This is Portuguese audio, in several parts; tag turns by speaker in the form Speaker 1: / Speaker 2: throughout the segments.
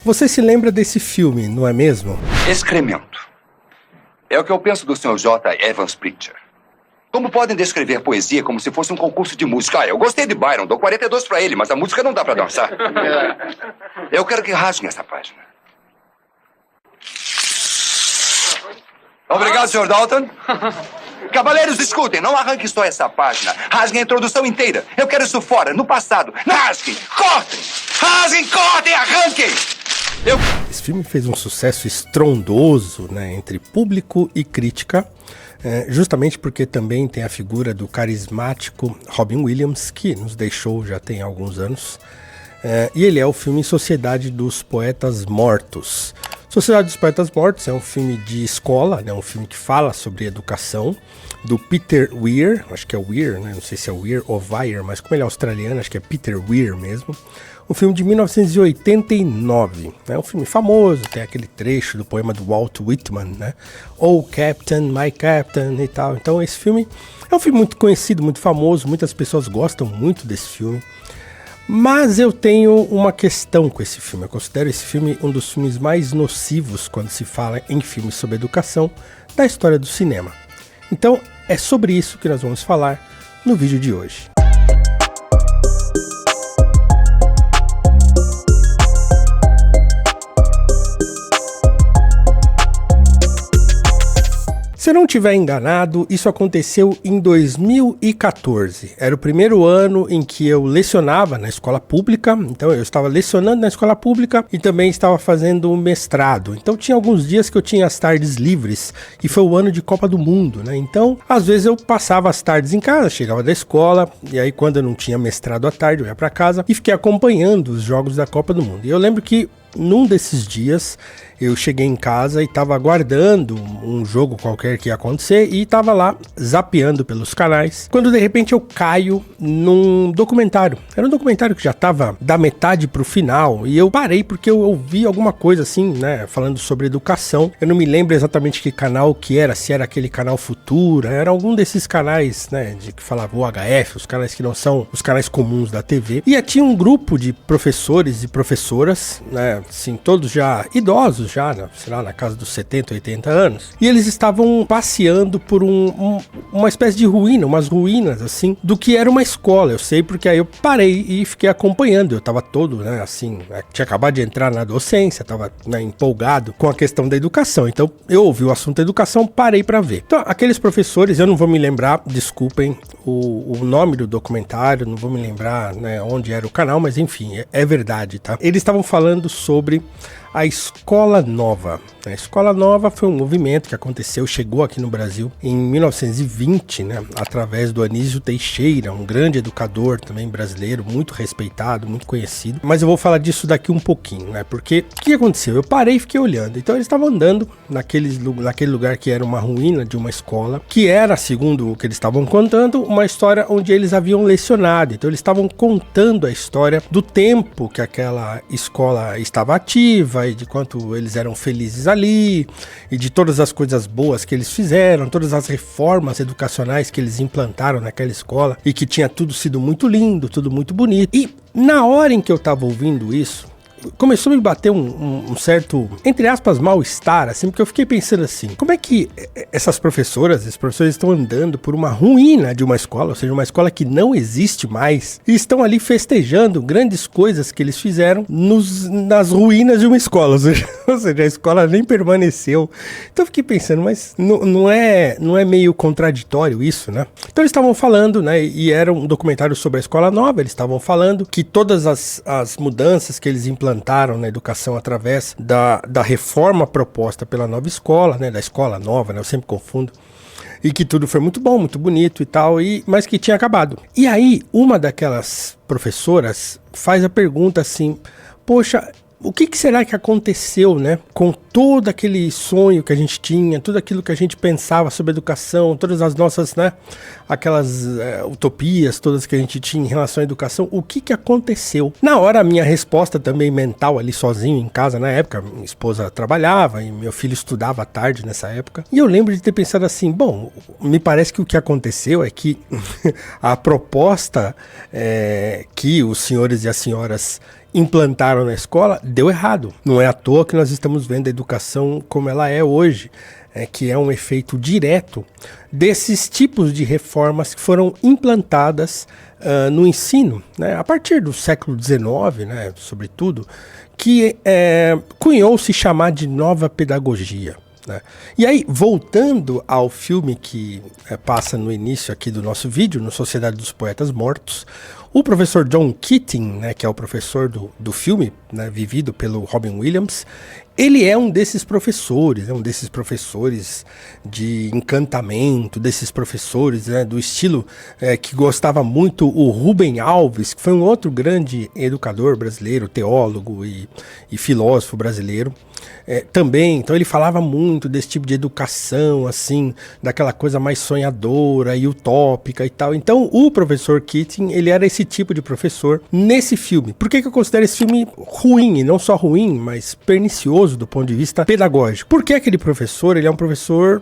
Speaker 1: Você se lembra desse filme, não é mesmo?
Speaker 2: Excremento. É o que eu penso do Sr. J. Evans Pritchard. Como podem descrever poesia como se fosse um concurso de música? Eu gostei de Byron, dou 42 pra ele, mas a música não dá pra dançar. Eu quero que rasguem essa página. Obrigado, Sr. Dalton. Cavaleiros, escutem, não arranquem só essa página. Rasguem a introdução inteira. Eu quero isso fora, no passado. Rasguem, cortem! Rasguem, cortem, arranquem!
Speaker 1: Esse filme fez um sucesso estrondoso, né, entre público e crítica, justamente porque também tem a figura do carismático Robin Williams, que nos deixou já tem alguns anos, e ele é o filme Sociedade dos Poetas Mortos. Sociedade dos Poetas Mortos é um filme de escola, né, um filme que fala sobre educação, do Peter Weir, acho que é Weir, né, não sei se é Weir ou Weir, mas como ele é australiano, acho que é Peter Weir mesmo. Um filme de 1989, é um filme famoso, tem aquele trecho do poema do Walt Whitman, né? Oh Captain, my Captain e tal. Então esse filme é um filme muito conhecido, muito famoso, muitas pessoas gostam muito desse filme. Mas eu tenho uma questão com esse filme, eu considero esse filme um dos filmes mais nocivos quando se fala em filmes sobre educação da história do cinema. Então é sobre isso que nós vamos falar no vídeo de hoje. Se eu não estiver enganado, isso aconteceu em 2014. Era o primeiro ano em que eu lecionava na escola pública, então eu estava lecionando na escola pública e também estava fazendo um mestrado. Então tinha alguns dias que eu tinha as tardes livres e foi o ano de Copa do Mundo, né? Então, às vezes eu passava as tardes em casa, chegava da escola e aí quando eu não tinha mestrado à tarde, eu ia para casa e fiquei acompanhando os jogos da Copa do Mundo. E eu lembro que num desses dias eu cheguei em casa e estava aguardando um jogo qualquer que ia acontecer e estava lá zapeando pelos canais, quando de repente eu caio num documentário. Era um documentário que já estava da metade pro final e eu parei porque eu ouvi alguma coisa assim, né, falando sobre educação. Eu não me lembro exatamente que canal que era, se era aquele canal Futura, era algum desses canais, né, de que falava o HF, os canais que não são os canais comuns da TV. E tinha um grupo de professores e professoras, né, assim, todos já idosos, já, sei lá, na casa dos 70, 80 anos, e eles estavam passeando por uma espécie de ruína, umas ruínas, assim, do que era uma escola. Eu sei porque aí eu parei e fiquei acompanhando. Eu tava todo, né, assim, tinha acabado de entrar na docência, tava, né, empolgado com a questão da educação, então eu ouvi o assunto da educação, parei pra ver. Então, aqueles professores, eu não vou me lembrar, desculpem, o nome do documentário, não vou me lembrar, né, onde era o canal, mas enfim, é verdade, tá? Eles estavam falando sobre a Escola Nova. A Escola Nova foi um movimento que aconteceu, chegou aqui no Brasil em 1920, né, através do Anísio Teixeira, um grande educador também brasileiro, muito respeitado, muito conhecido. Mas eu vou falar disso daqui um pouquinho, né, porque o que aconteceu? Eu parei e fiquei olhando. Então eles estavam andando naquele lugar que era uma ruína de uma escola, que era, segundo o que eles estavam contando, uma história onde eles haviam lecionado. Então eles estavam contando a história do tempo que aquela escola estava ativa, e de quanto eles eram felizes ali, e de todas as coisas boas que eles fizeram, todas as reformas educacionais que eles implantaram naquela escola, e que tinha tudo sido muito lindo, tudo muito bonito. E na hora em que eu tava ouvindo isso, começou a me bater um certo, entre aspas, mal-estar, assim, porque eu fiquei pensando assim, como é que esses professores estão andando por uma ruína de uma escola, ou seja, uma escola que não existe mais, e estão ali festejando grandes coisas que eles fizeram nas ruínas de uma escola, ou seja, a escola nem permaneceu. Então eu fiquei pensando, mas não é meio contraditório isso, né? Então eles estavam falando, né, e era um documentário sobre a Escola Nova, eles estavam falando que todas as mudanças que eles implantaram na educação através da reforma proposta pela nova escola, né, da Escola Nova, né, eu sempre confundo, e que tudo foi muito bom, muito bonito e tal, mas que tinha acabado. E aí, uma daquelas professoras faz a pergunta assim, poxa, o que será que aconteceu, né, com todo aquele sonho que a gente tinha, tudo aquilo que a gente pensava sobre educação, todas as nossas, né, aquelas utopias todas que a gente tinha em relação à educação, o que aconteceu? Na hora, a minha resposta também mental ali sozinho em casa, na época, minha esposa trabalhava e meu filho estudava à tarde nessa época, e eu lembro de ter pensado assim, bom, me parece que o que aconteceu é que a proposta que os senhores e as senhoras implantaram na escola, deu errado. Não é à toa que nós estamos vendo a educação como ela é hoje, que é um efeito direto desses tipos de reformas que foram implantadas no ensino, né, a partir do século XIX, né, sobretudo, que cunhou-se chamar de nova pedagogia. Né? E aí, voltando ao filme que passa no início aqui do nosso vídeo, no Sociedade dos Poetas Mortos, o professor John Keating, né, que é o professor do filme, né, vivido pelo Robin Williams, ele é um desses professores de encantamento, desses professores, né, do estilo que gostava muito o Rubem Alves, que foi um outro grande educador brasileiro, teólogo e filósofo brasileiro. Também, então ele falava muito desse tipo de educação, assim, daquela coisa mais sonhadora e utópica e tal. Então o professor Keating, ele era esse tipo de professor nesse filme. Por que eu considero esse filme ruim, e não só ruim, mas pernicioso do ponto de vista pedagógico? Porque aquele professor, ele é um professor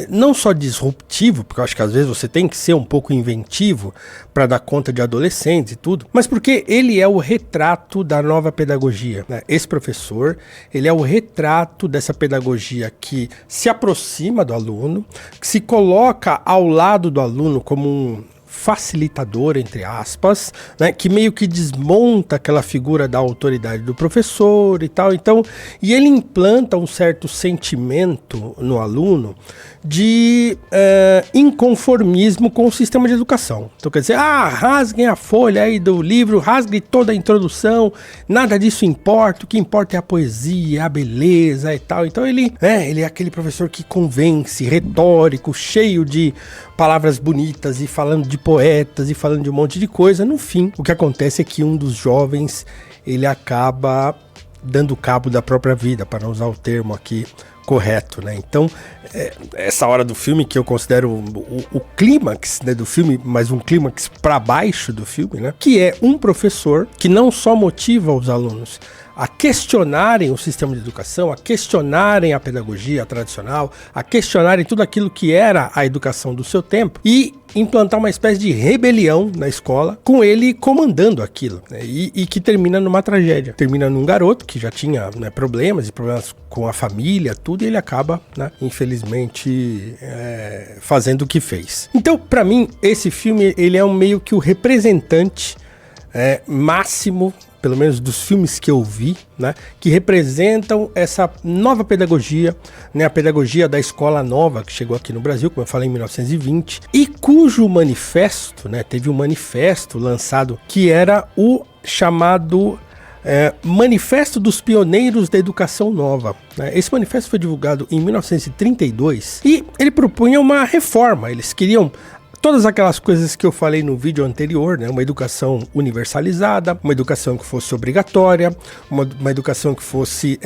Speaker 1: não só disruptivo, porque eu acho que às vezes você tem que ser um pouco inventivo para dar conta de adolescentes e tudo, mas porque ele é o retrato da nova pedagogia, né? Esse professor, ele é o retrato dessa pedagogia que se aproxima do aluno, que se coloca ao lado do aluno como um facilitador, entre aspas, né, que meio que desmonta aquela figura da autoridade do professor e tal. Então, e ele implanta um certo sentimento no aluno de inconformismo com o sistema de educação. Então quer dizer, rasguem a folha aí do livro, rasguem toda a introdução, nada disso importa, o que importa é a poesia, a beleza e tal. Então ele é aquele professor que convence, retórico, cheio de palavras bonitas e falando de poetas e falando de um monte de coisa. No fim, o que acontece é que um dos jovens, ele acaba dando cabo da própria vida, para não usar o termo aqui correto, né? Então, essa hora do filme que eu considero o clímax, né, do filme, mas um clímax para baixo do filme, né? Que é um professor que não só motiva os alunos a questionarem o sistema de educação, a questionarem a pedagogia tradicional, a questionarem tudo aquilo que era a educação do seu tempo e implantar uma espécie de rebelião na escola, com ele comandando aquilo, né? E que termina numa tragédia. Termina num garoto que já tinha, né, problemas com a família, tudo, e ele acaba, né, infelizmente, fazendo o que fez. Então, para mim, esse filme, ele é meio que o representante máximo, pelo menos dos filmes que eu vi, né, que representam essa nova pedagogia, né, a pedagogia da escola nova que chegou aqui no Brasil, como eu falei, em 1920, e cujo manifesto, né, teve um manifesto lançado que era o chamado Manifesto dos Pioneiros da Educação Nova. Esse manifesto foi divulgado em 1932 e ele propunha uma reforma. Eles queriam todas aquelas coisas que eu falei no vídeo anterior, né? Uma educação universalizada, uma educação que fosse obrigatória, uma educação que fosse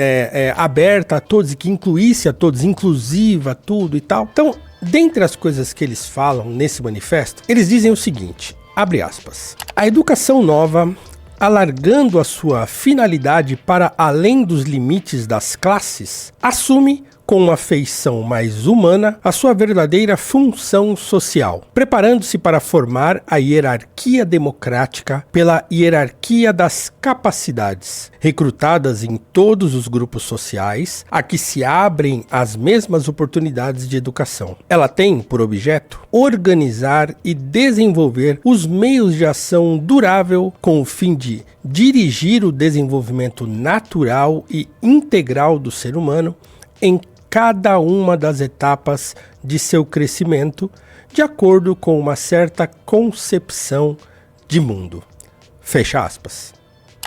Speaker 1: aberta a todos e que incluísse a todos, inclusiva, tudo e tal. Então, dentre as coisas que eles falam nesse manifesto, eles dizem o seguinte, abre aspas, a educação nova, alargando a sua finalidade para além dos limites das classes, assume com uma feição mais humana a sua verdadeira função social, preparando-se para formar a hierarquia democrática pela hierarquia das capacidades, recrutadas em todos os grupos sociais a que se abrem as mesmas oportunidades de educação. Ela tem, por objeto, organizar e desenvolver os meios de ação durável com o fim de dirigir o desenvolvimento natural e integral do ser humano em cada uma das etapas de seu crescimento, de acordo com uma certa concepção de mundo. Fecha aspas.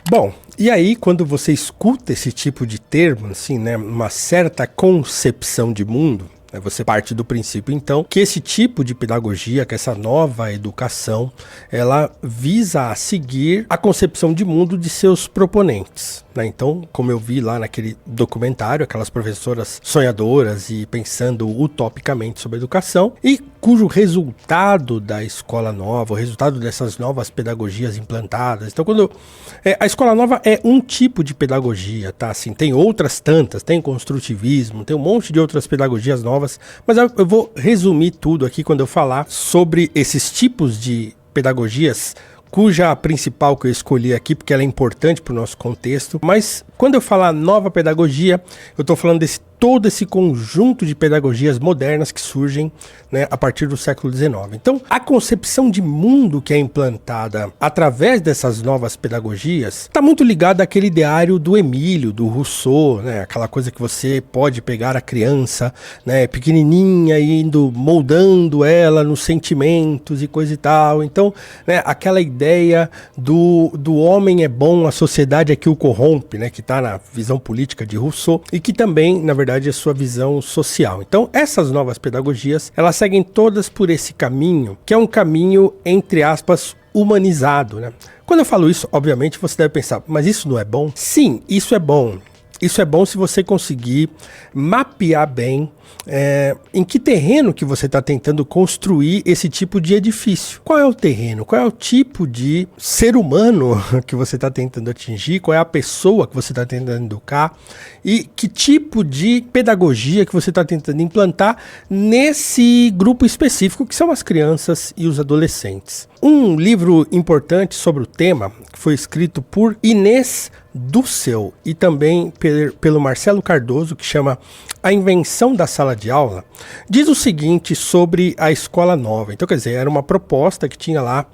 Speaker 1: Bom, e aí quando você escuta esse tipo de termo, assim, né, uma certa concepção de mundo, você parte do princípio, então, que esse tipo de pedagogia, que essa nova educação, ela visa a seguir a concepção de mundo de seus proponentes, né? Então, como eu vi lá naquele documentário, aquelas professoras sonhadoras e pensando utopicamente sobre a educação, e cujo resultado da escola nova, o resultado dessas novas pedagogias implantadas. Então, quando a escola nova é um tipo de pedagogia, tá? Assim, tem outras tantas, tem construtivismo, tem um monte de outras pedagogias novas, mas eu vou resumir tudo aqui quando eu falar sobre esses tipos de pedagogias cuja principal que eu escolhi aqui, porque ela é importante para o nosso contexto. Mas quando eu falar nova pedagogia, eu estou falando todo esse conjunto de pedagogias modernas que surgem, né, a partir do século XIX. Então, a concepção de mundo que é implantada através dessas novas pedagogias está muito ligada àquele ideário do Emílio, do Rousseau, né, aquela coisa que você pode pegar a criança, né, pequenininha, indo moldando ela nos sentimentos e coisa e tal. Então, né, aquela ideia do homem é bom, a sociedade é que o corrompe, né, que está na visão política de Rousseau e que também, na verdade, é sua visão social. Então, essas novas pedagogias, elas seguem todas por esse caminho, que é um caminho, entre aspas, humanizado, né? Quando eu falo isso, obviamente, você deve pensar, mas isso não é bom? Sim, isso é bom. Isso é bom se você conseguir mapear bem em que terreno que você está tentando construir esse tipo de edifício. Qual é o terreno? Qual é o tipo de ser humano que você está tentando atingir? Qual é a pessoa que você está tentando educar? E que tipo de pedagogia que você está tentando implantar nesse grupo específico, que são as crianças e os adolescentes. Um livro importante sobre o tema, que foi escrito por Inês Dussel e também pelo Marcelo Cardoso, que chama A Invenção da Sala de Aula, diz o seguinte sobre a escola nova. Então, quer dizer, era uma proposta que tinha lá,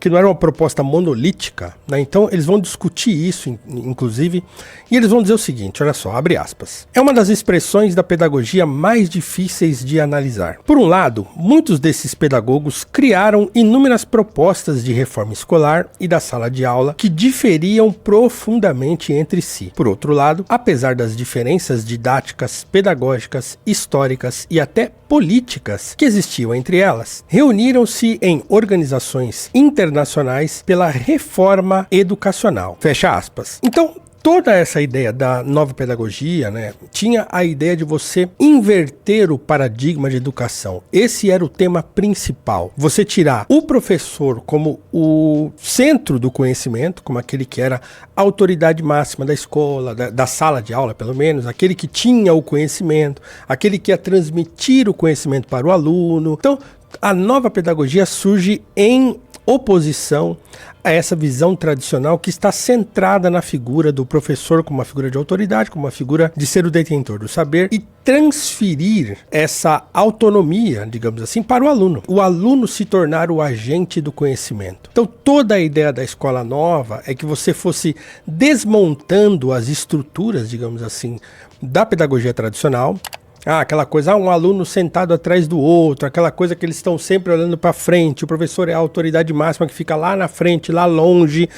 Speaker 1: que não era uma proposta monolítica, né? Então, eles vão discutir isso, inclusive, e eles vão dizer o seguinte, olha só, abre aspas. É uma das expressões da pedagogia mais difíceis de analisar. Por um lado, muitos desses pedagogos criaram inúmeras propostas de reforma escolar e da sala de aula que diferiam profundamente entre si. Por outro lado, apesar das diferenças didáticas, pedagógicas, históricas e até políticas que existiam entre elas, reuniram-se em organizações internacionais pela reforma educacional. Fecha aspas. Então, toda essa ideia da nova pedagogia, né, tinha a ideia de você inverter o paradigma de educação. Esse era o tema principal. Você tirar o professor como o centro do conhecimento, como aquele que era a autoridade máxima da escola, da sala de aula, pelo menos, aquele que tinha o conhecimento, aquele que ia transmitir o conhecimento para o aluno. Então, a nova pedagogia surge em oposição a essa visão tradicional que está centrada na figura do professor como uma figura de autoridade, como uma figura de ser o detentor do saber e transferir essa autonomia, digamos assim, para o aluno. O aluno se tornar o agente do conhecimento. Então, toda a ideia da escola nova é que você fosse desmontando as estruturas, digamos assim, da pedagogia tradicional. Aquela coisa, um aluno sentado atrás do outro, aquela coisa que eles estão sempre olhando para frente, o professor é a autoridade máxima que fica lá na frente, lá longe,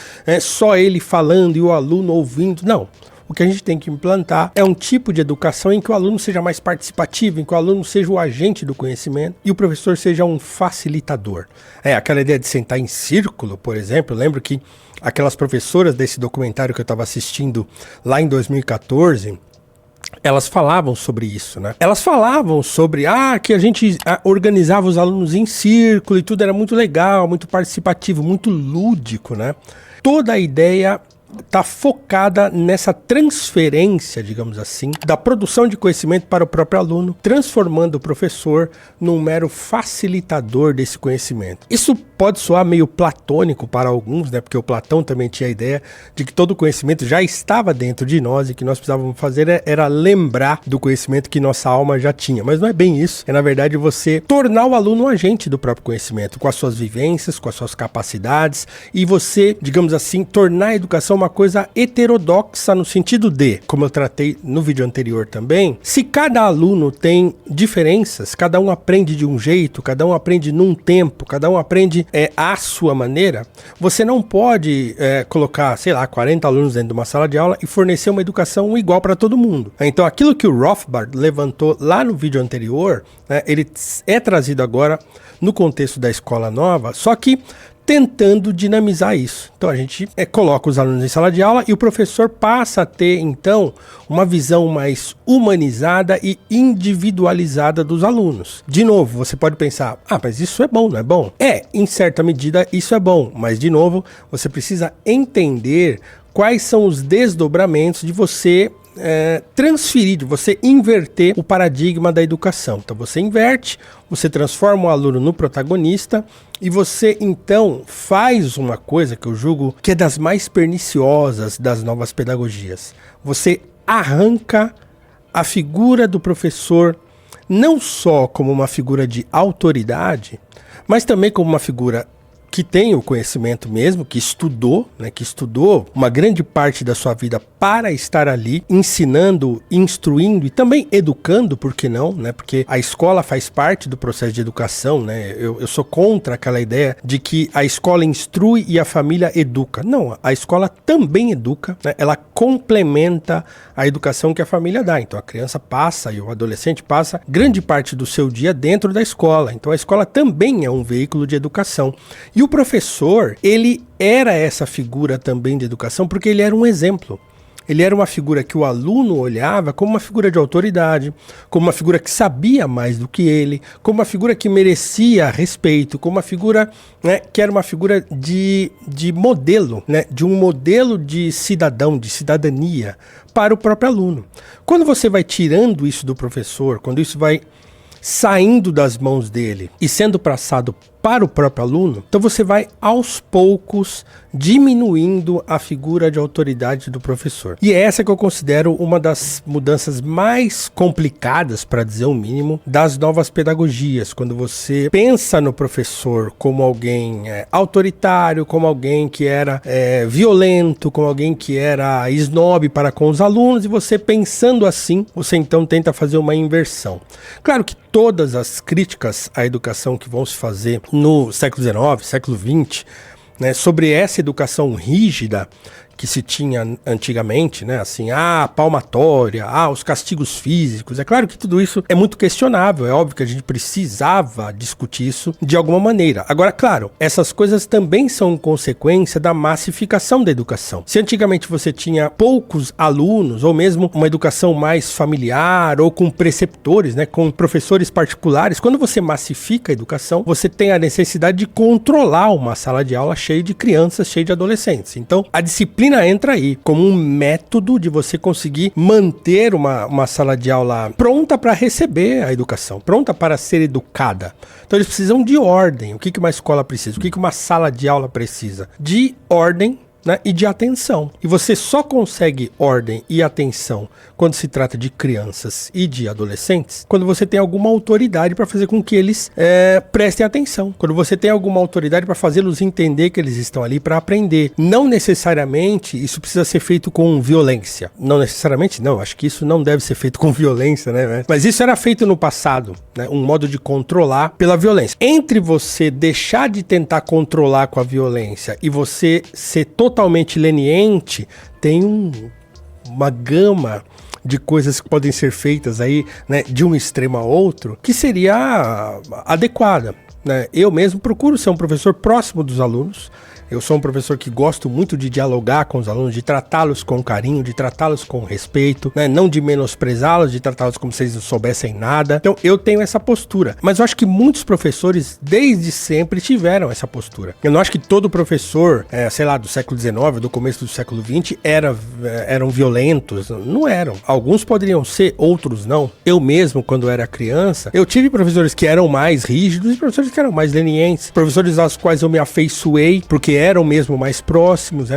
Speaker 1: só ele falando e o aluno ouvindo. Não. O que a gente tem que implantar é um tipo de educação em que o aluno seja mais participativo, em que o aluno seja o agente do conhecimento e o professor seja um facilitador. Aquela ideia de sentar em círculo, por exemplo, eu lembro que aquelas professoras desse documentário que eu estava assistindo lá em 2014... elas falavam sobre isso, né? Elas falavam sobre que a gente organizava os alunos em círculo e tudo era muito legal, muito participativo, muito lúdico, né? Toda a ideia está focada nessa transferência, digamos assim, da produção de conhecimento para o próprio aluno, transformando o professor num mero facilitador desse conhecimento. Isso pode soar meio platônico para alguns, né? Porque o Platão também tinha a ideia de que todo o conhecimento já estava dentro de nós e que nós precisávamos fazer era lembrar do conhecimento que nossa alma já tinha. Mas não é bem isso. É, na verdade, você tornar o aluno um agente do próprio conhecimento, com as suas vivências, com as suas capacidades, e você, digamos assim, tornar a educação uma coisa heterodoxa no sentido de, como eu tratei no vídeo anterior também, se cada aluno tem diferenças, cada um aprende de um jeito, cada um aprende num tempo, cada um aprende à sua maneira, você não pode colocar, sei lá, 40 alunos dentro de uma sala de aula e fornecer uma educação igual para todo mundo. Então, aquilo que o Rothbard levantou lá no vídeo anterior, ele é trazido agora no contexto da escola nova, só que tentando dinamizar isso. Então a gente coloca os alunos em sala de aula e o professor passa a ter, então, uma visão mais humanizada e individualizada dos alunos. De novo, você pode pensar, mas isso é bom, não é bom? Em certa medida isso é bom, mas de novo, você precisa entender quais são os desdobramentos de você transferir, de você inverter o paradigma da educação. Então você inverte, você transforma o aluno no protagonista e você então faz uma coisa que eu julgo que é das mais perniciosas das novas pedagogias. Você arranca a figura do professor não só como uma figura de autoridade, mas também como uma figura que tem o conhecimento mesmo, que estudou uma grande parte da sua vida para estar ali, ensinando, instruindo e também educando, por que não, né? Porque a escola faz parte do processo de educação, né? Eu sou contra aquela ideia de que a escola instrui e a família educa. Não, a escola também educa, né? Ela complementa a educação que a família dá. Então a criança passa e o adolescente passa grande parte do seu dia dentro da escola. Então a escola também é um veículo de educação. E o professor, ele era essa figura também de educação porque ele era um exemplo. Ele era uma figura que o aluno olhava como uma figura de autoridade, como uma figura que sabia mais do que ele, como uma figura que merecia respeito, como uma figura, né, que era uma figura de modelo, né, de um modelo de cidadão, de cidadania para o próprio aluno. Quando você vai tirando isso do professor, quando isso vai saindo das mãos dele e sendo passado para o próprio aluno, então você vai aos poucos diminuindo a figura de autoridade do professor. E é essa que eu considero uma das mudanças mais complicadas, para dizer o mínimo, das novas pedagogias. Quando você pensa no professor como alguém autoritário, como alguém que era violento, como alguém que era snob para com os alunos, e você pensando assim, você então tenta fazer uma inversão. Claro que todas as críticas à educação que vão se fazer no século XIX, século XX, né, sobre essa educação rígida que se tinha antigamente, né, assim, a palmatória, os castigos físicos, é claro que tudo isso é muito questionável, é óbvio que a gente precisava discutir isso de alguma maneira. Agora, claro, essas coisas também são consequência da massificação da educação. Se antigamente você tinha poucos alunos, ou mesmo uma educação mais familiar, ou com preceptores, né, com professores particulares, quando você massifica a educação, você tem a necessidade de controlar uma sala de aula cheia de crianças, cheia de adolescentes. Então, a disciplina entra aí como um método de você conseguir manter uma sala de aula pronta para receber a educação, pronta para ser educada. Então eles precisam de ordem. O que uma escola precisa? O que uma sala de aula precisa? De ordem, né, e de atenção. E você só consegue ordem e atenção quando se trata de crianças e de adolescentes, quando você tem alguma autoridade para fazer com que eles prestem atenção, quando você tem alguma autoridade para fazê-los entender que eles estão ali para aprender. Não necessariamente isso precisa ser feito com violência. Não necessariamente, não. Acho que isso não deve ser feito com violência, né? Mas isso era feito no passado, né? Um modo de controlar pela violência. Entre você deixar de tentar controlar com a violência e você ser totalmente leniente, tem uma gama de coisas que podem ser feitas aí, né, de um extremo a outro, que seria adequada, né? Eu mesmo procuro ser um professor próximo dos alunos. Eu sou um professor que gosto muito de dialogar com os alunos, de tratá-los com carinho, de tratá-los com respeito, né? Não de menosprezá-los, de tratá-los como se eles não soubessem nada. Então eu tenho essa postura. Mas eu acho que muitos professores, desde sempre, tiveram essa postura. Eu não acho que todo professor, sei lá, do século XIX, do começo do século XX, eram violentos. Não eram. Alguns poderiam ser, outros não. Eu mesmo, quando era criança, eu tive professores que eram mais rígidos e professores que eram mais lenientes. Professores aos quais eu me afeiçoei, porque eram mesmo mais próximos,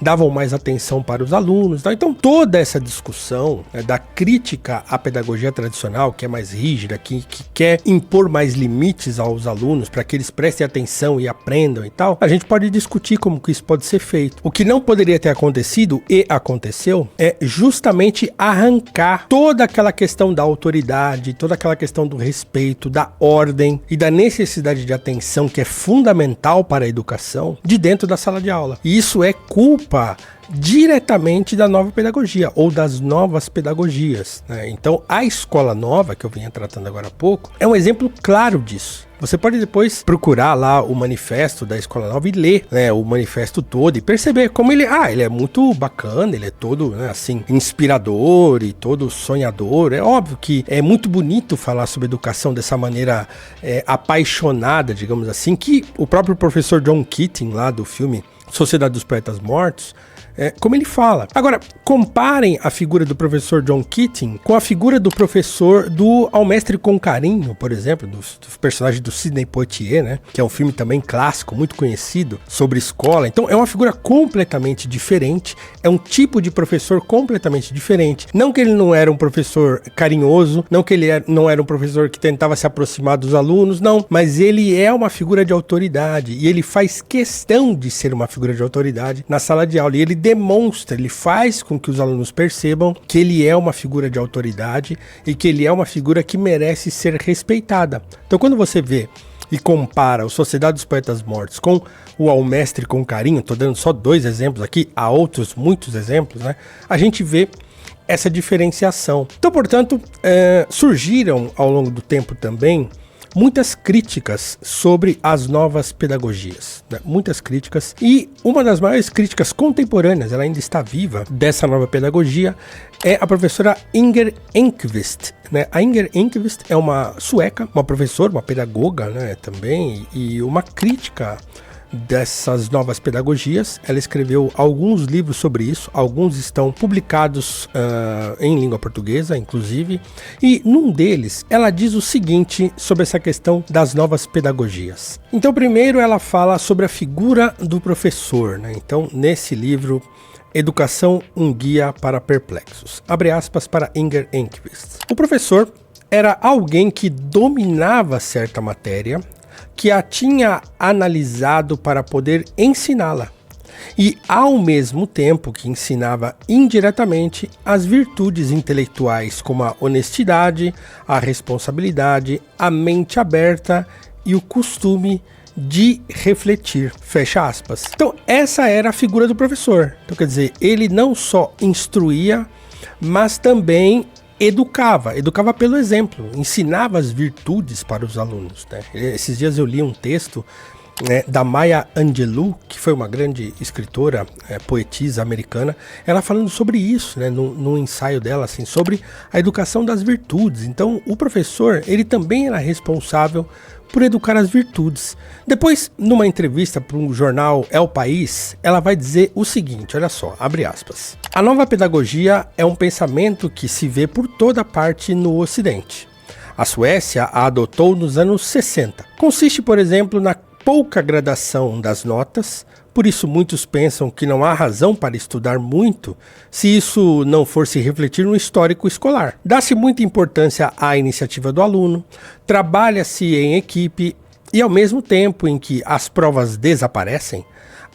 Speaker 1: davam mais atenção para os alunos. Então toda essa discussão, né, da crítica à pedagogia tradicional, que é mais rígida, que quer impor mais limites aos alunos para que eles prestem atenção e aprendam e tal, a gente pode discutir como que isso pode ser feito. O que não poderia ter acontecido e aconteceu é justamente arrancar toda aquela questão da autoridade, toda aquela questão do respeito, da ordem e da necessidade de atenção que é fundamental para a educação de dentro da sala de aula. E isso é culpa diretamente da nova pedagogia ou das novas pedagogias, né? Então a escola nova, que eu vinha tratando agora há pouco, é um exemplo claro disso. Você pode depois procurar lá o manifesto da escola nova e ler, né, o manifesto todo e perceber como ele é muito bacana, ele é todo, né, assim, inspirador e todo sonhador. É óbvio que é muito bonito falar sobre educação dessa maneira apaixonada, digamos assim, que o próprio professor John Keating lá do filme Sociedade dos Poetas Mortos como ele fala. Agora, comparem a figura do professor John Keating com a figura do professor do Ao Mestre com Carinho, por exemplo, do personagem do Sidney Poitier, né? Que é um filme também clássico, muito conhecido, sobre escola. Então, é uma figura completamente diferente, é um tipo de professor completamente diferente. Não que ele não era um professor carinhoso, não que ele não era um professor que tentava se aproximar dos alunos, não, mas ele é uma figura de autoridade e ele faz questão de ser uma figura de autoridade na sala de aula e ele demonstra, ele faz com que os alunos percebam que ele é uma figura de autoridade e que ele é uma figura que merece ser respeitada. Então, quando você vê e compara o Sociedade dos Poetas Mortos com o Ao Mestre com Carinho, tô dando só 2 exemplos aqui, há outros muitos exemplos, né? A gente vê essa diferenciação. Então, portanto, surgiram ao longo do tempo também muitas críticas sobre as novas pedagogias, né? Muitas críticas, e uma das maiores críticas contemporâneas, ela ainda está viva, dessa nova pedagogia, é a professora Inger Enkvist, né? A Inger Enkvist é uma sueca, uma professora, uma pedagoga, né, também, e uma crítica dessas novas pedagogias. Ela escreveu alguns livros sobre isso, alguns estão publicados em língua portuguesa, inclusive, e num deles ela diz o seguinte sobre essa questão das novas pedagogias. Então, primeiro ela fala sobre a figura do professor, né? Então, nesse livro, Educação, um Guia para Perplexos. Abre aspas para Inger Enkvist. O professor era alguém que dominava certa matéria, que a tinha analisado para poder ensiná-la, e ao mesmo tempo que ensinava indiretamente as virtudes intelectuais como a honestidade, a responsabilidade, a mente aberta e o costume de refletir, fecha aspas. Então, essa era a figura do professor. Então, quer dizer, ele não só instruía, mas também educava pelo exemplo, ensinava as virtudes para os alunos, né? Esses dias eu li um texto, né, da Maya Angelou, que foi uma grande escritora, poetisa americana, ela falando sobre isso, né, no ensaio dela, assim, sobre a educação das virtudes. Então, o professor, ele também era responsável por educar as virtudes. Depois, numa entrevista para um jornal El País, ela vai dizer o seguinte, olha só, abre aspas. A nova pedagogia é um pensamento que se vê por toda parte no Ocidente. A Suécia a adotou nos anos 60. Consiste, por exemplo, na pouca gradação das notas, por isso muitos pensam que não há razão para estudar muito se isso não for se refletir no histórico escolar. Dá-se muita importância à iniciativa do aluno, trabalha-se em equipe e ao mesmo tempo em que as provas desaparecem,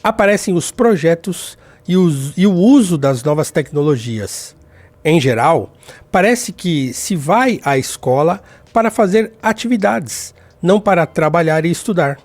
Speaker 1: aparecem os projetos e o uso das novas tecnologias. Em geral, parece que se vai à escola para fazer atividades, não para trabalhar e estudar.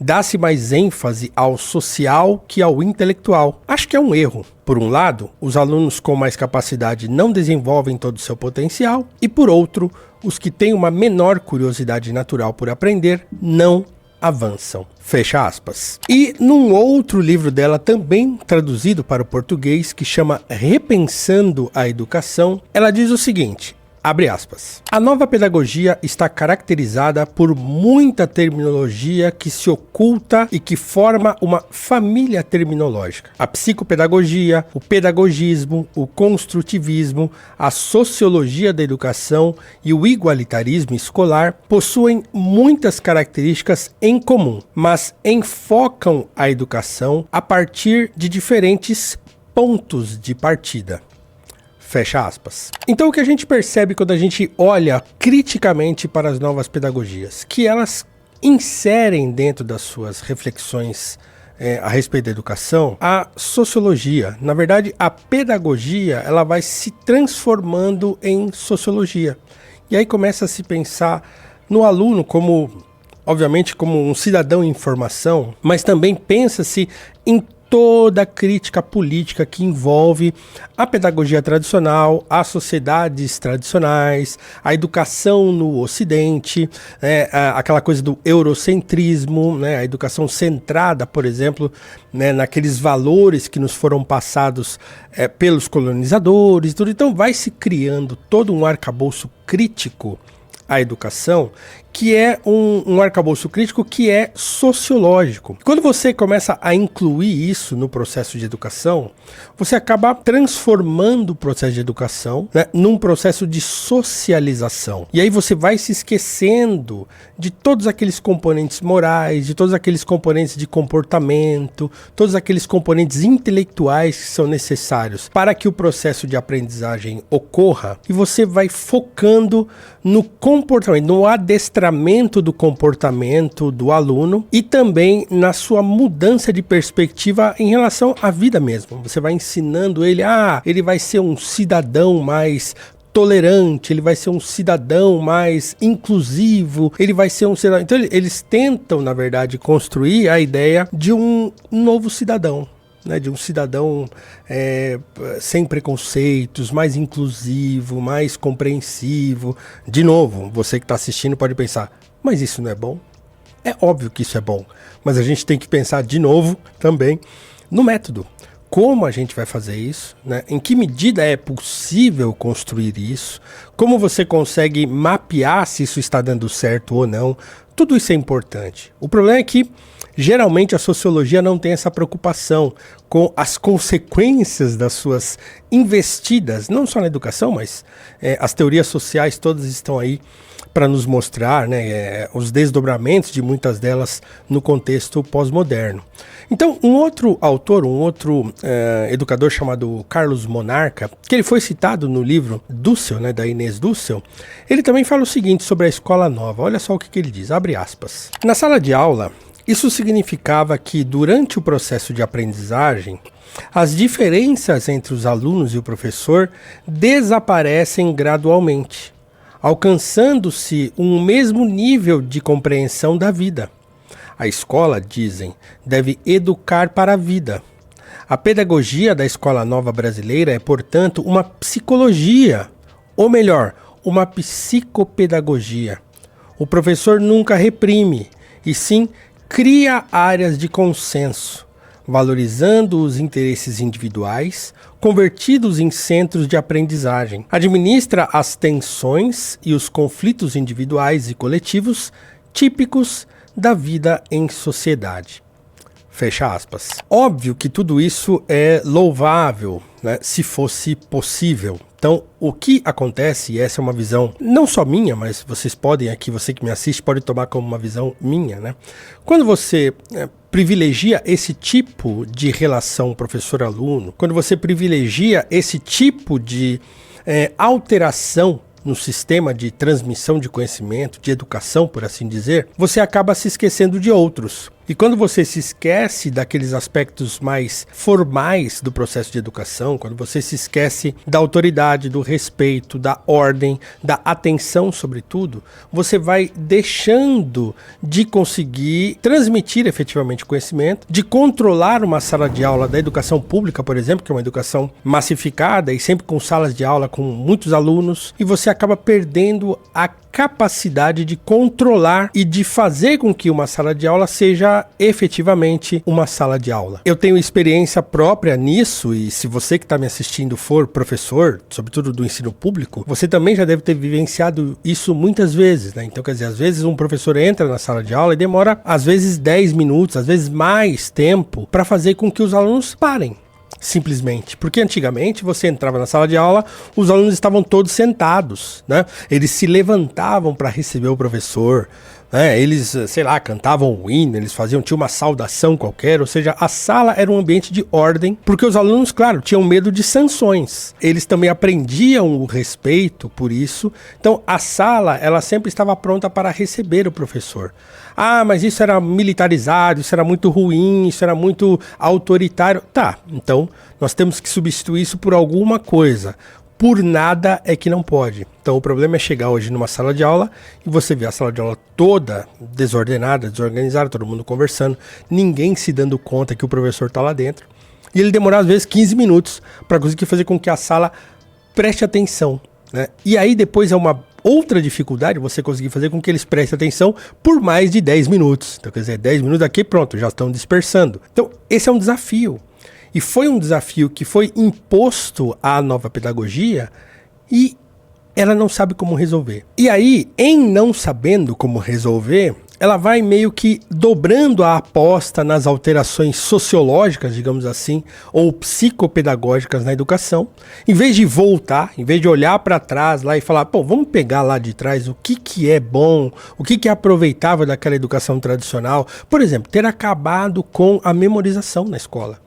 Speaker 1: Dá-se mais ênfase ao social que ao intelectual. Acho que é um erro. Por um lado, os alunos com mais capacidade não desenvolvem todo o seu potencial, e por outro, os que têm uma menor curiosidade natural por aprender não avançam. Fecha aspas. E num outro livro dela, também traduzido para o português, que chama Repensando a Educação, ela diz o seguinte, abre aspas. A nova pedagogia está caracterizada por muita terminologia que se oculta e que forma uma família terminológica. A psicopedagogia, o pedagogismo, o construtivismo, a sociologia da educação e o igualitarismo escolar possuem muitas características em comum, mas enfocam a educação a partir de diferentes pontos de partida. Fecha aspas. Então o que a gente percebe quando a gente olha criticamente para as novas pedagogias? Que elas inserem dentro das suas reflexões a respeito da educação a sociologia. Na verdade, a pedagogia ela vai se transformando em sociologia. E aí começa a se pensar no aluno como, obviamente, como um cidadão em formação, mas também pensa-se em toda a crítica política que envolve a pedagogia tradicional, as sociedades tradicionais, a educação no Ocidente, né, aquela coisa do eurocentrismo, né, a educação centrada, por exemplo, né, naqueles valores que nos foram passados pelos colonizadores, tudo. Então vai se criando todo um arcabouço crítico à educação que é um arcabouço crítico que é sociológico. Quando você começa a incluir isso no processo de educação, você acaba transformando o processo de educação, né, num processo de socialização. E aí você vai se esquecendo de todos aqueles componentes morais, de todos aqueles componentes de comportamento, todos aqueles componentes intelectuais que são necessários para que o processo de aprendizagem ocorra, e você vai focando no comportamento, no adestramento do comportamento do aluno e também na sua mudança de perspectiva em relação à vida mesmo. Você vai ensinando ele, ele vai ser um cidadão mais tolerante, ele vai ser um cidadão mais inclusivo, ele vai ser um cidadão... Então eles tentam, na verdade, construir a ideia de um novo cidadão, né, de um cidadão sem preconceitos, mais inclusivo, mais compreensivo. De novo, você que está assistindo pode pensar, mas isso não é bom? É óbvio que isso é bom, mas a gente tem que pensar de novo também no método. Como a gente vai fazer isso, né? Em que medida é possível construir isso? Como você consegue mapear se isso está dando certo ou não? Tudo isso é importante. O problema é que geralmente a sociologia não tem essa preocupação com as consequências das suas investidas, não só na educação, mas as teorias sociais todas estão aí para nos mostrar, né, os desdobramentos de muitas delas no contexto pós-moderno. Então, um outro autor, educador chamado Carlos Monarca, que ele foi citado no livro Dussel, né, da Inês Dussel, ele também fala o seguinte sobre a escola nova. Olha só o que ele diz, abre aspas. Na sala de aula, isso significava que durante o processo de aprendizagem, as diferenças entre os alunos e o professor desaparecem gradualmente, alcançando-se um mesmo nível de compreensão da vida. A escola, dizem, deve educar para a vida. A pedagogia da escola nova brasileira é, portanto, uma psicologia, ou melhor, uma psicopedagogia. O professor nunca reprime, e sim cria áreas de consenso, valorizando os interesses individuais, convertidos em centros de aprendizagem. Administra as tensões e os conflitos individuais e coletivos típicos da vida em sociedade. Fecha aspas. Óbvio que tudo isso é louvável, né, se fosse possível. Então, o que acontece, e essa é uma visão não só minha, mas vocês podem aqui, você que me assiste, pode tomar como uma visão minha, né? Quando você privilegia esse tipo de relação professor-aluno, quando você privilegia esse tipo de alteração no sistema de transmissão de conhecimento, de educação, por assim dizer, você acaba se esquecendo de outros. E quando você se esquece daqueles aspectos mais formais do processo de educação, quando você se esquece da autoridade, do respeito, da ordem, da atenção, sobretudo, você vai deixando de conseguir transmitir efetivamente conhecimento, de controlar uma sala de aula da educação pública, por exemplo, que é uma educação massificada e sempre com salas de aula com muitos alunos, e você acaba perdendo a capacidade de controlar e de fazer com que uma sala de aula seja efetivamente uma sala de aula. Eu tenho experiência própria nisso, e se você que está me assistindo for professor, sobretudo do ensino público, você também já deve ter vivenciado isso muitas vezes, né? Então, quer dizer, às vezes um professor entra na sala de aula e demora, às vezes, 10 minutos, às vezes mais tempo, para fazer com que os alunos parem. Simplesmente, porque antigamente você entrava na sala de aula, os alunos estavam todos sentados, né? Eles se levantavam para receber o professor, né? Eles, sei lá, cantavam o hino, eles tinha uma saudação qualquer, ou seja, a sala era um ambiente de ordem, porque os alunos, claro, tinham medo de sanções. Eles também aprendiam o respeito por isso. Então, a sala, ela sempre estava pronta para receber o professor. Ah, mas isso era militarizado, isso era muito ruim, isso era muito autoritário. Tá, então nós temos que substituir isso por alguma coisa. Por nada é que não pode. Então o problema é chegar hoje numa sala de aula e você vê a sala de aula toda desordenada, desorganizada, todo mundo conversando, ninguém se dando conta que o professor está lá dentro. E ele demora às vezes 15 minutos para conseguir fazer com que a sala preste atenção, né? E aí depois é uma outra dificuldade você conseguir fazer com que eles prestem atenção por mais de 10 minutos. Então, quer dizer, 10 minutos aqui, pronto, já estão dispersando. Então, esse é um desafio. E foi um desafio que foi imposto à nova pedagogia e ela não sabe como resolver. E aí, em não sabendo como resolver, ela vai meio que dobrando a aposta nas alterações sociológicas, digamos assim, ou psicopedagógicas na educação, em vez de voltar, em vez de olhar para trás lá e falar, pô, vamos pegar lá de trás o que é bom, o que é aproveitável daquela educação tradicional. Por exemplo, ter acabado com a memorização na escola.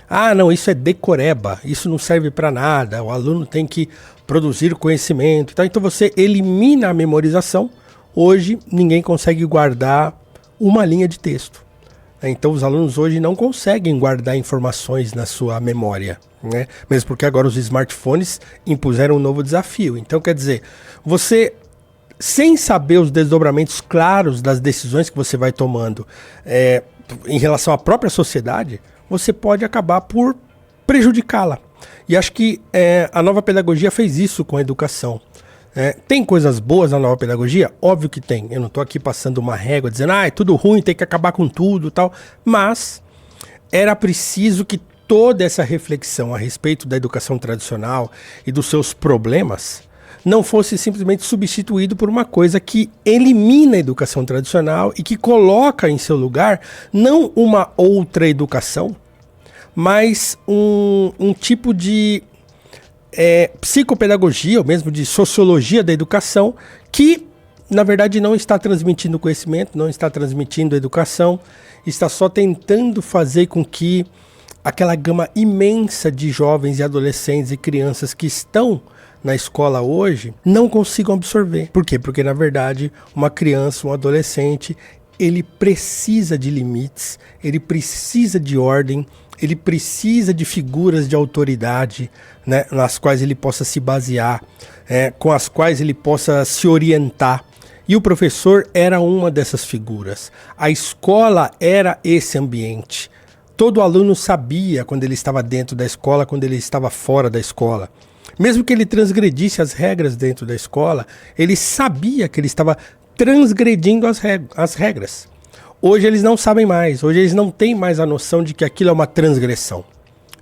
Speaker 1: Ah, não, isso é decoreba, isso não serve para nada, o aluno tem que produzir conhecimento. Então você elimina a memorização. Hoje, ninguém consegue guardar uma linha de texto. Então, os alunos hoje não conseguem guardar informações na sua memória, né? Mesmo porque agora os smartphones impuseram um novo desafio. Então, quer dizer, você, sem saber os desdobramentos claros das decisões que você vai tomando em relação à própria sociedade, você pode acabar por prejudicá-la. E acho que a nova pedagogia fez isso com a educação. Tem coisas boas na nova pedagogia? Óbvio que tem. Eu não estou aqui passando uma régua dizendo é tudo ruim, tem que acabar com tudo e tal. Mas era preciso que toda essa reflexão a respeito da educação tradicional e dos seus problemas não fosse simplesmente substituído por uma coisa que elimina a educação tradicional e que coloca em seu lugar não uma outra educação, mas um tipo de psicopedagogia, ou mesmo de sociologia da educação, que na verdade não está transmitindo conhecimento, não está transmitindo educação, está só tentando fazer com que aquela gama imensa de jovens e adolescentes e crianças que estão na escola hoje não consigam absorver. Por quê? Porque na verdade uma criança, um adolescente, ele precisa de limites, ele precisa de ordem, ele precisa de figuras de autoridade, né, nas quais ele possa se basear, com as quais ele possa se orientar. E o professor era uma dessas figuras. A escola era esse ambiente. Todo aluno sabia quando ele estava dentro da escola, quando ele estava fora da escola. Mesmo que ele transgredisse as regras dentro da escola, ele sabia que ele estava transgredindo as regras. Hoje eles não sabem mais, hoje eles não têm mais a noção de que aquilo é uma transgressão.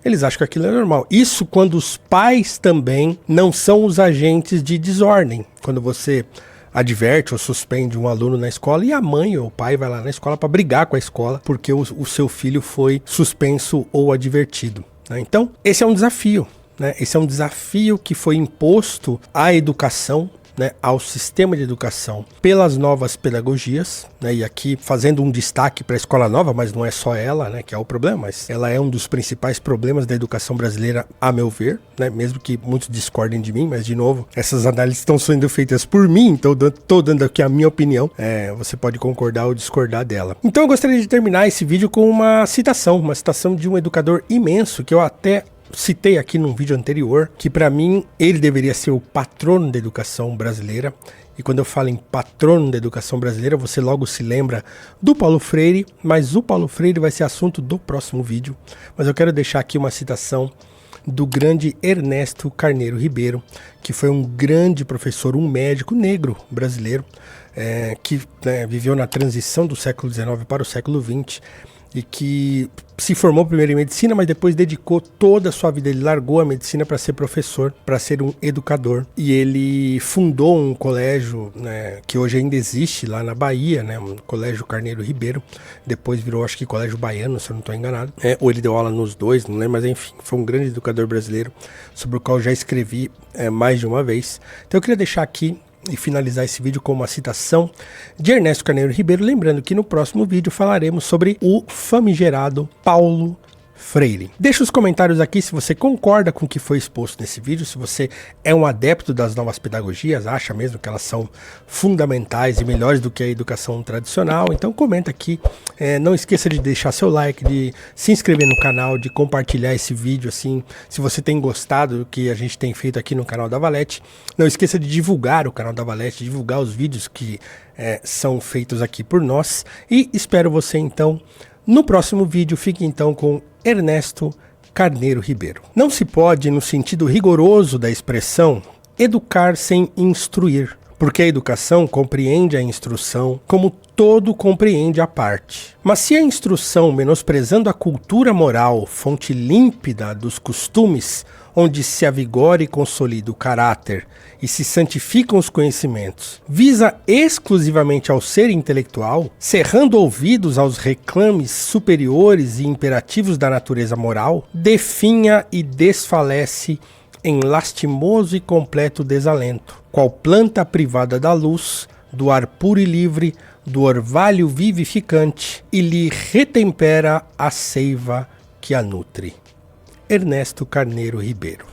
Speaker 1: Eles acham que aquilo é normal. Isso quando os pais também não são os agentes de desordem. Quando você adverte ou suspende um aluno na escola e a mãe ou o pai vai lá na escola para brigar com a escola porque o seu filho foi suspenso ou advertido, né? Então, esse é um desafio, né? Esse é um desafio que foi imposto à educação, né, ao sistema de educação pelas novas pedagogias, né, e aqui fazendo um destaque para a escola nova, mas não é só ela, né, que é o problema, mas ela é um dos principais problemas da educação brasileira, a meu ver, né, mesmo que muitos discordem de mim, mas de novo, essas análises estão sendo feitas por mim, então estou dando aqui a minha opinião, você pode concordar ou discordar dela. Então eu gostaria de terminar esse vídeo com uma citação de um educador imenso, que eu até citei aqui num vídeo anterior, que para mim ele deveria ser o patrono da educação brasileira. E quando eu falo em patrono da educação brasileira, você logo se lembra do Paulo Freire, mas o Paulo Freire vai ser assunto do próximo vídeo. Mas eu quero deixar aqui uma citação do grande Ernesto Carneiro Ribeiro, que foi um grande professor, um médico negro brasileiro, que viveu na transição do século XIX para o século XX, e que se formou primeiro em medicina, mas depois dedicou toda a sua vida, ele largou a medicina para ser professor, para ser um educador, e ele fundou um colégio, né, que hoje ainda existe lá na Bahia, né, um colégio Carneiro Ribeiro, depois virou acho que colégio baiano, se eu não estou enganado, ou ele deu aula nos dois, não lembro, mas enfim, foi um grande educador brasileiro, sobre o qual eu já escrevi mais de uma vez. Então eu queria deixar aqui e finalizar esse vídeo com uma citação de Ernesto Carneiro Ribeiro, lembrando que no próximo vídeo falaremos sobre o famigerado Paulo Freire. Deixa os comentários aqui se você concorda com o que foi exposto nesse vídeo, se você é um adepto das novas pedagogias, acha mesmo que elas são fundamentais e melhores do que a educação tradicional, então comenta aqui, não esqueça de deixar seu like, de se inscrever no canal, de compartilhar esse vídeo, assim, se você tem gostado do que a gente tem feito aqui no canal da Valete, não esqueça de divulgar o canal da Valete, divulgar os vídeos que são feitos aqui por nós, e espero você então no próximo vídeo. Fique então com Ernesto Carneiro Ribeiro. Não se pode, no sentido rigoroso da expressão, educar sem instruir, porque a educação compreende a instrução como todo compreende a parte. Mas se a instrução, menosprezando a cultura moral, fonte límpida dos costumes, onde se avigora e consolida o caráter e se santificam os conhecimentos, visa exclusivamente ao ser intelectual, cerrando ouvidos aos reclames superiores e imperativos da natureza moral, definha e desfalece em lastimoso e completo desalento, qual planta privada da luz, do ar puro e livre, do orvalho vivificante, e lhe retempera a seiva que a nutre. Ernesto Carneiro Ribeiro.